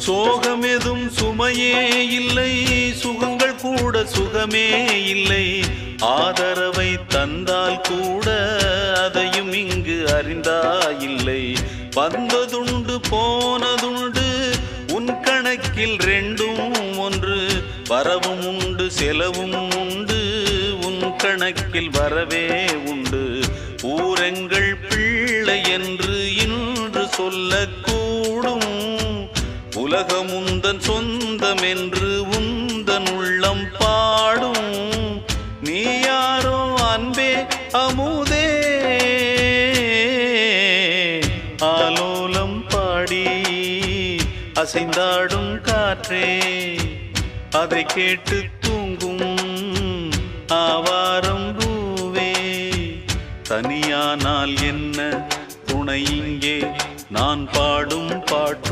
சோகமெதும் சுமையே இல்லை, சுகங்கள் கூட சுகமே இல்லை. ஆதரவை தந்தால் கூட அதையும் இங்கு அறிந்தாயில்லை. வந்ததுண்டு போனதுண்டு உன் கணக்கில் ரெண்டும் ஒன்று. வரவும் உண்டு செலவும் உண்டு, உன் கணக்கில் வரவே உண்டு. ஊரெங்கள் பிள்ளை என்று இன்று சொல்லக்கூடும். உலகம் உந்தன் சொந்தம் என்று உந்தன் உள்ளம் பாடும். நீ யாரோ அன்பே அமுதே, ஆலோலம் பாடி அசைந்தாடும் காற்றே, அதை கேட்டு தூங்கும் ஆவாரம் பூவே. தனியானால் என்ன துணை இங்கே, நான் பாடும் பாட்டு